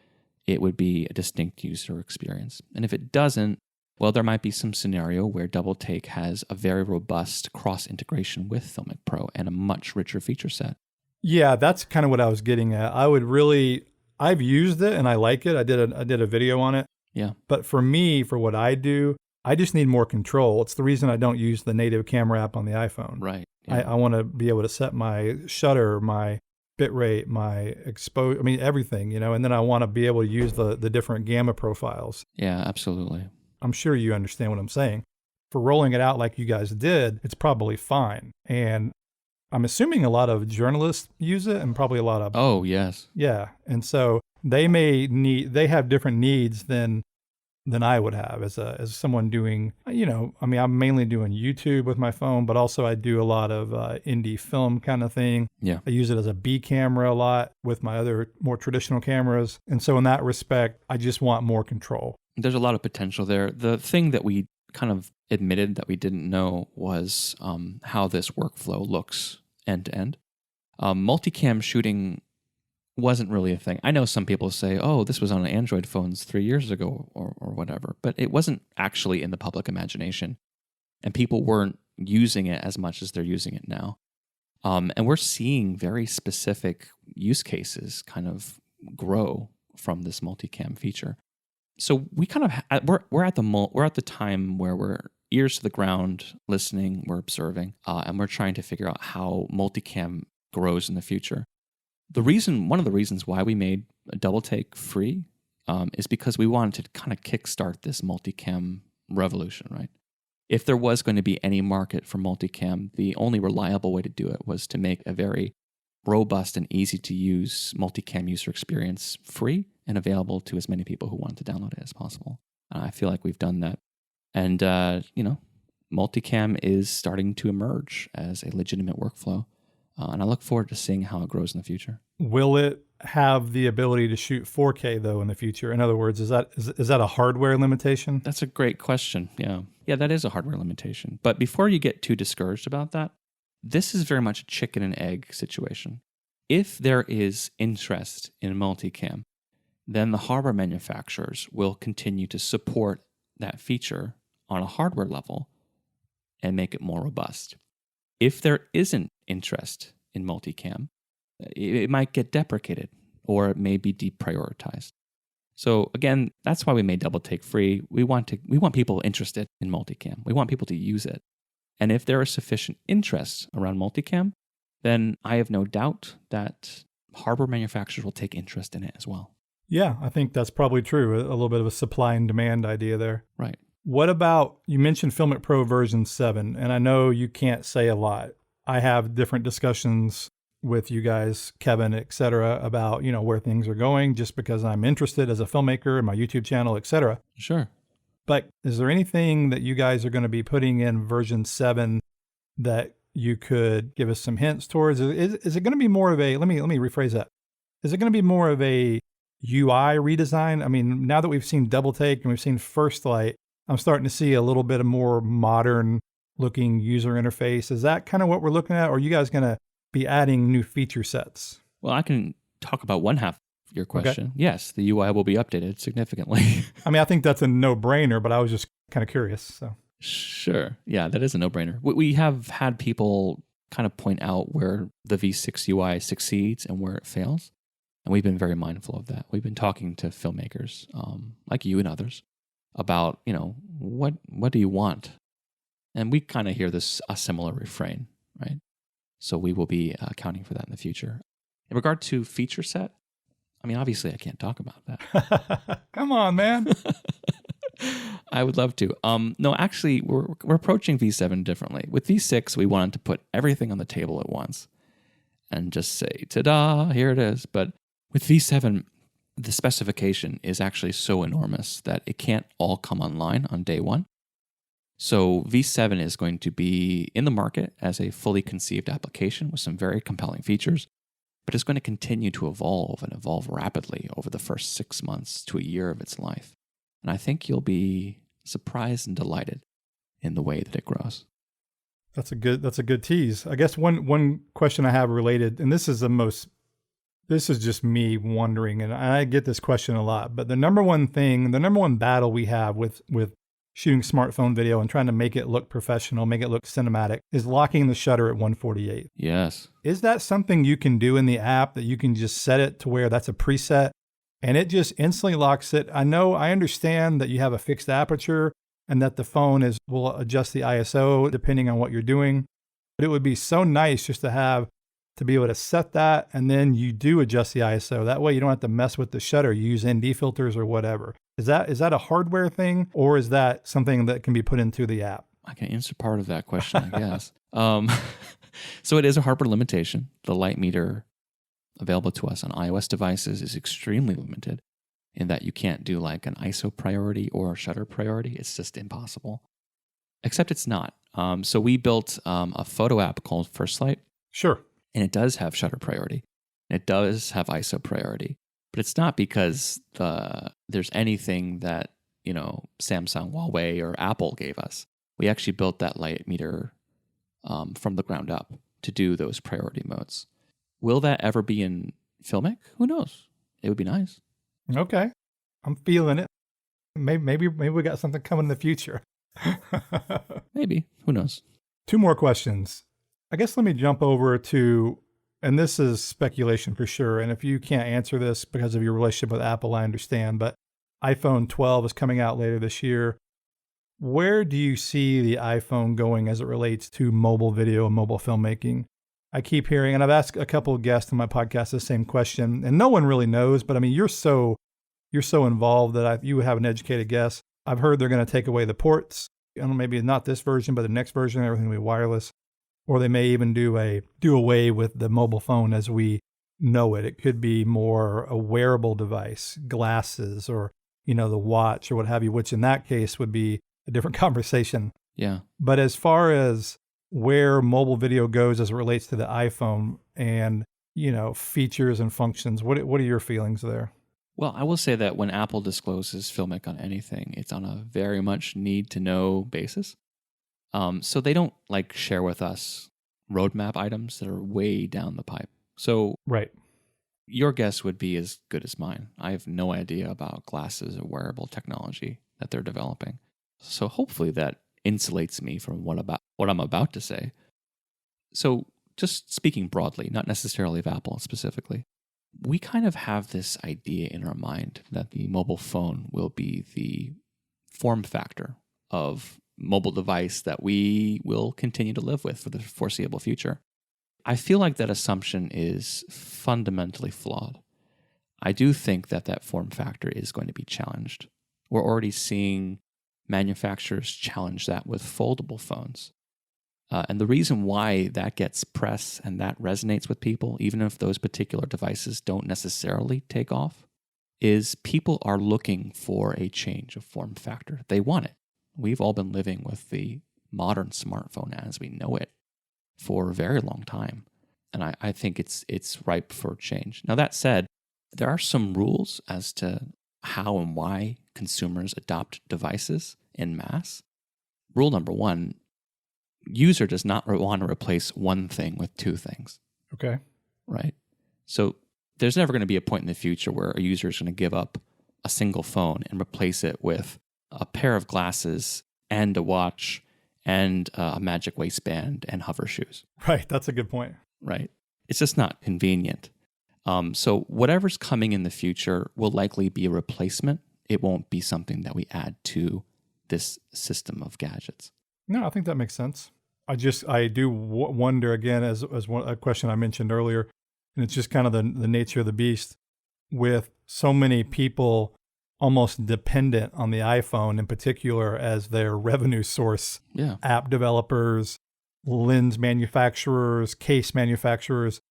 it would be a distinct user experience. And if it doesn't, well, there might be some scenario where Double Take has a very robust cross-integration with FiLMiC Pro and a much richer feature set. Yeah, that's kind of what I was getting at. I've used it and I like it. I did a video on it. Yeah. But for me, for what I do, I just need more control. It's the reason I don't use the native camera app on the iPhone. Right. Yeah. I want to be able to set my shutter, my bitrate, my everything, and then I want to be able to use the different gamma profiles. Yeah, absolutely. I'm sure you understand what I'm saying. For rolling it out like you guys did, it's probably fine. And I'm assuming a lot of journalists use it and probably a lot of... Oh, yes. Yeah. And so they have different needs than I would have as someone doing, I'm mainly doing YouTube with my phone, but also I do a lot of indie film kind of thing. Yeah. I use it as a B camera a lot with my other more traditional cameras. And so in that respect, I just want more control. There's a lot of potential there. The thing that we kind of admitted that we didn't know was how this workflow looks end to end. Multicam shooting wasn't really a thing. I know some people say, oh, this was on Android phones 3 years ago or whatever, but it wasn't actually in the public imagination. And people weren't using it as much as they're using it now. And we're seeing very specific use cases kind of grow from this multicam feature. So we kind of we're at the time where we're ears to the ground, listening, we're observing, and we're trying to figure out how multicam grows in the future. One of the reasons why we made a Double Take free is because we wanted to kind of kickstart this multicam revolution, right? If there was going to be any market for multicam, the only reliable way to do it was to make a very robust and easy to use multicam user experience free and available to as many people who wanted to download it as possible. I feel like we've done that. And, multicam is starting to emerge as a legitimate workflow. And I look forward to seeing how it grows in the future. Will it have the ability to shoot 4K though in the future? In other words, is that a hardware limitation? That's a great question. Yeah, that is a hardware limitation. But before you get too discouraged about that, this is very much a chicken and egg situation. If there is interest in multicam, then the hardware manufacturers will continue to support that feature on a hardware level and make it more robust. If there isn't interest in multicam, it might get deprecated or it may be deprioritized. So again, that's why we made Double Take free. We want people interested in multicam. We want people to use it. And if there is sufficient interest around multicam, then I have no doubt that hardware manufacturers will take interest in it as well. Yeah, I think that's probably true. A little bit of a supply and demand idea there. Right. What about, you mentioned FiLMiC Pro version 7, and I know you can't say a lot. I have different discussions with you guys, Kevin, et cetera, about, where things are going just because I'm interested as a filmmaker in my YouTube channel, et cetera. Sure. But is there anything that you guys are going to be putting in version 7 that you could give us some hints towards? Is it going to be more of a, let me rephrase that. Is it going to be more of a UI redesign? I mean, now that we've seen Double Take and we've seen First Light, I'm starting to see a little bit of more modern looking user interface. Is that kind of what we're looking at? Or are you guys going to be adding new feature sets? Well, I can talk about one half of your question. Okay. Yes, the UI will be updated significantly. I mean, I think that's a no-brainer, but I was just kind of curious. So Sure. Yeah, that is a no-brainer. We have had people kind of point out where the V6 UI succeeds and where it fails. And we've been very mindful of that. We've been talking to filmmakers like you and others about, what do you want? And we kind of hear a similar refrain, right? So we will be accounting for that in the future. In regard to feature set, I mean, obviously I can't talk about that. Come on, man. I would love to. No, actually, we're approaching V7 differently. With V6, we wanted to put everything on the table at once and just say, ta-da, here it is. But with V7, the specification is actually so enormous that it can't all come online on day one. So V7 is going to be in the market as a fully conceived application with some very compelling features, but it's going to continue to evolve and evolve rapidly over the first 6 months to a year of its life. And I think you'll be surprised and delighted in the way that it grows. That's a good tease. I guess one question I have related, and this is just me wondering, and I get this question a lot, but the number one battle we have with shooting smartphone video and trying to make it look professional, make it look cinematic, is locking the shutter at 148. Yes. Is that something you can do in the app, that you can just set it to where that's a preset and it just instantly locks it? I understand that you have a fixed aperture and that the phone will adjust the ISO depending on what you're doing, but it would be so nice just to be able to set that, and then you do adjust the ISO. That way you don't have to mess with the shutter. You use ND filters or whatever. Is that a hardware thing, or is that something that can be put into the app? I can answer part of that question, I guess. So it is a hardware limitation. The light meter available to us on iOS devices is extremely limited in that you can't do like an ISO priority or a shutter priority. It's just impossible. Except it's not. So we built a photo app called First Light. Sure. And it does have shutter priority. And it does have ISO priority. But it's not because there's anything that, Samsung, Huawei, or Apple gave us. We actually built that light meter from the ground up to do those priority modes. Will that ever be in FiLMMAKIng? Who knows? It would be nice. Okay. I'm feeling it. Maybe we got something coming in the future. Maybe. Who knows? 2 more questions. I guess let me jump over to, and this is speculation for sure, and if you can't answer this because of your relationship with Apple, I understand, but iPhone 12 is coming out later this year. Where do you see the iPhone going as it relates to mobile video and mobile filmmaking? I keep hearing, and I've asked a couple of guests on my podcast the same question, and no one really knows, but I mean, you're so involved that you would have an educated guess. I've heard they're going to take away the ports. Maybe not this version, but the next version, everything will be wireless. Or they may even do away with the mobile phone as we know it. It could be more a wearable device, glasses, or, the watch or what have you, which in that case would be a different conversation. Yeah. But as far as where mobile video goes as it relates to the iPhone and, features and functions, what are your feelings there? Well, I will say that when Apple discloses FiLMMAKIng on anything, it's on a very much need-to-know basis. So they don't share with us roadmap items that are way down the pipe. So right. Your guess would be as good as mine. I have no idea about glasses or wearable technology that they're developing. So hopefully that insulates me from what I'm about to say. So just speaking broadly, not necessarily of Apple specifically, we kind of have this idea in our mind that the mobile phone will be the form factor of mobile device that we will continue to live with for the foreseeable future. I feel like that assumption is fundamentally flawed. I do think that form factor is going to be challenged. We're already seeing manufacturers challenge that with foldable phones. And the reason why that gets press and that resonates with people, even if those particular devices don't necessarily take off, is people are looking for a change of form factor. They want it. We've all been living with the modern smartphone as we know it for a very long time. And I think it's ripe for change. Now, that said, there are some rules as to how and why consumers adopt devices en masse. Rule number 1, user does not want to replace one thing with 2 things. Okay. Right? So there's never going to be a point in the future where a user is going to give up a single phone and replace it with a pair of glasses and a watch and a magic waistband and hover shoes. Right. That's a good point. Right. It's just not convenient. So whatever's coming in the future will likely be a replacement. It won't be something that we add to this system of gadgets. No, I think that makes sense. I do wonder again, as a question I mentioned earlier, and it's just kind of the nature of the beast with so many people almost dependent on the iPhone in particular as their revenue source. Yeah. App developers, lens manufacturers, case manufacturers.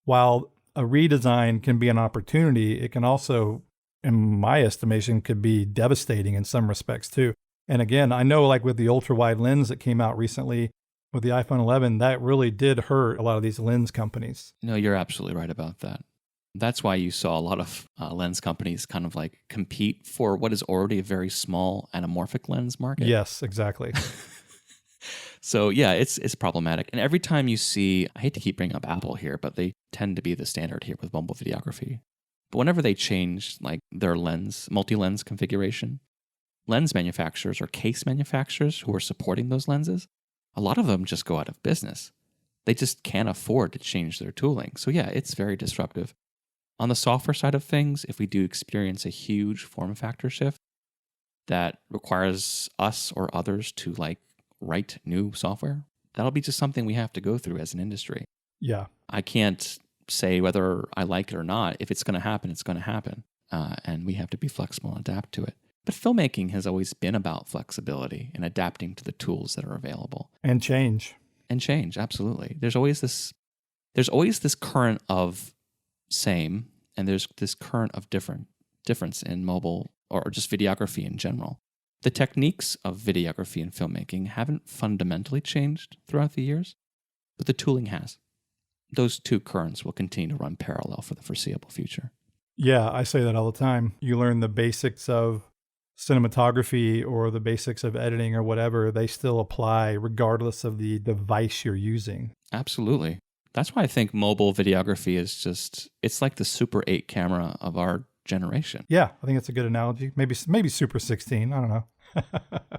While a redesign can be an opportunity, it can also, in my estimation, could be devastating in some respects too. And again, I know like with the ultra wide lens that came out recently with the iPhone 11, that really did hurt a lot of these lens companies. No, you're absolutely right about that. That's why you saw a lot of lens companies kind of like compete for what is already a very small anamorphic lens market. Yes, exactly. So yeah, it's problematic. And every time you see, I hate to keep bringing up Apple here, but they tend to be the standard here with mobile videography. But whenever they change like their lens, multi-lens configuration, lens manufacturers or case manufacturers who are supporting those lenses, a lot of them just go out of business. They just can't afford to change their tooling. So yeah, it's very disruptive. On the software side of things, if we do experience a huge form factor shift that requires us or others to like write new software, that'll be just something we have to go through as an industry. Yeah. I can't say whether I like it or not. If it's going to happen, it's going to happen. And we have to be flexible and adapt to it. But filmmaking has always been about flexibility and adapting to the tools that are available. And change. And change, absolutely. There's always this current of same, and there's this current of difference in mobile or just videography in general. The techniques of videography and filmmaking haven't fundamentally changed throughout the years, but the tooling has. Those two currents will continue to run parallel for the foreseeable future. Yeah, I say that all the time. You learn the basics of cinematography or the basics of editing or whatever, they still apply regardless of the device you're using. Absolutely. That's why I think mobile videography is just, it's like the Super 8 camera of our generation. Yeah, I think it's a good analogy. Maybe Super 16, I don't know.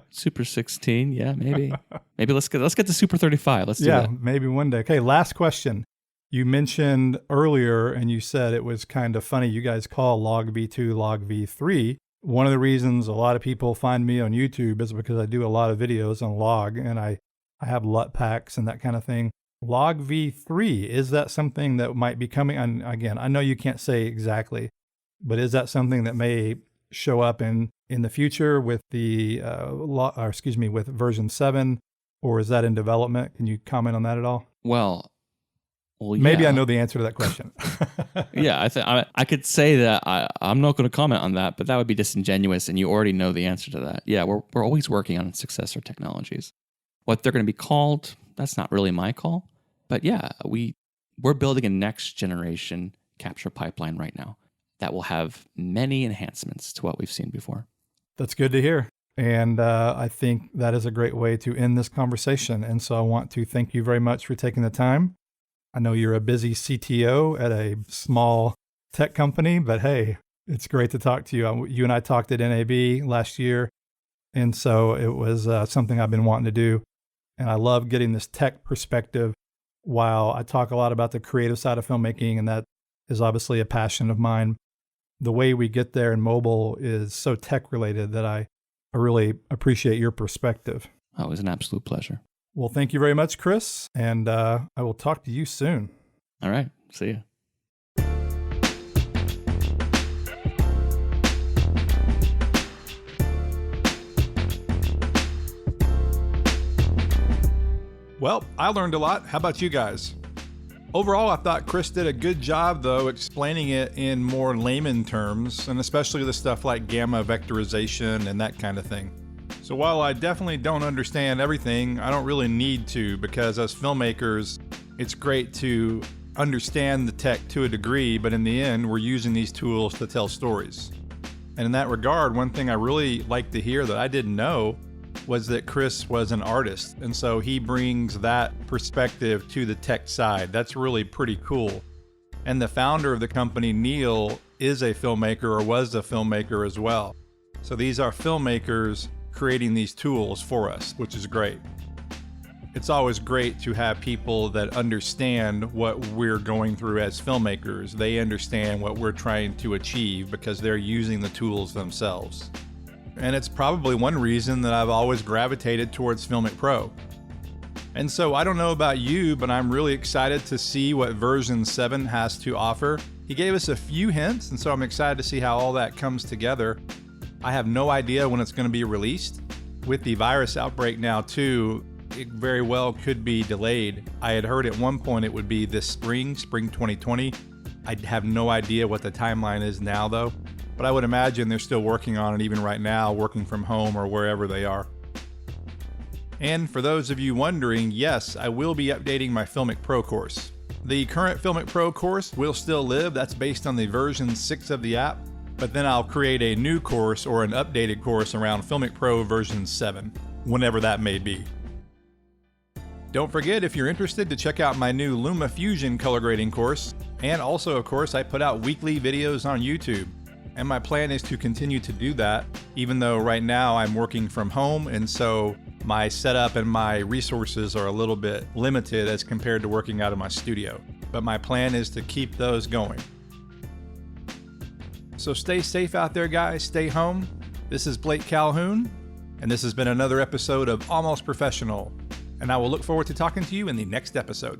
Super 16, yeah, maybe. Maybe let's get the Super 35. Let's do that. Yeah, maybe one day. Okay, last question. You mentioned earlier, and you said it was kind of funny, you guys call log V2 log V3. One of the reasons a lot of people find me on YouTube is because I do a lot of videos on log, and I have LUT packs and that kind of thing. Log V3, is that something that might be coming? And again, I know you can't say exactly, but is that something that may show up in the future with the with version 7, or is that in development? Can you comment on that at all? Well, yeah. Maybe I know the answer to that question. Yeah, I could say that I'm not going to comment on that, but that would be disingenuous, and you already know the answer to that. Yeah, we're always working on successor technologies. What they're going to be called, that's not really my call. But yeah, we're building a next generation capture pipeline right now that will have many enhancements to what we've seen before. That's good to hear. And I think that is a great way to end this conversation. And so I want to thank you very much for taking the time. I know you're a busy CTO at a small tech company, but hey, it's great to talk to you. You and I talked at NAB last year, and so it was something I've been wanting to do. And I love getting this tech perspective while I talk a lot about the creative side of filmmaking, and that is obviously a passion of mine. The way we get there in mobile is so tech related that I really appreciate your perspective. Oh, it was an absolute pleasure. Well, thank you very much, Chris, and I will talk to you soon. All right. See ya. Well, I learned a lot. How about you guys? Overall, I thought Chris did a good job, though, explaining it in more layman terms, and especially the stuff like gamma vectorization and that kind of thing. So while I definitely don't understand everything, I don't really need to, because as filmmakers, it's great to understand the tech to a degree, but in the end, we're using these tools to tell stories. And in that regard, one thing I really like to hear that I didn't know was that Chris was an artist. And so he brings that perspective to the tech side. That's really pretty cool. And the founder of the company, Neil, is a filmmaker or was a filmmaker as well. So these are filmmakers creating these tools for us, which is great. It's always great to have people that understand what we're going through as filmmakers. They understand what we're trying to achieve because they're using the tools themselves. And it's probably one reason that I've always gravitated towards FiLMiC Pro. And so I don't know about you, but I'm really excited to see what version 7 has to offer. He gave us a few hints, and so I'm excited to see how all that comes together. I have no idea when it's going to be released. With the virus outbreak now too, it very well could be delayed. I had heard at one point it would be this spring 2020. I have no idea what the timeline is now though, but I would imagine they're still working on it even right now, working from home or wherever they are. And for those of you wondering, yes, I will be updating my FiLMiC Pro course. The current FiLMiC Pro course will still live. That's based on the version 6 of the app, but then I'll create a new course or an updated course around FiLMiC Pro version 7, whenever that may be. Don't forget, if you're interested, to check out my new LumaFusion color grading course. And also, of course, I put out weekly videos on YouTube. And my plan is to continue to do that, even though right now I'm working from home, and so my setup and my resources are a little bit limited as compared to working out of my studio. But my plan is to keep those going. So stay safe out there, guys. Stay home. This is Blake Calhoun, and this has been another episode of Almost Professional. And I will look forward to talking to you in the next episode.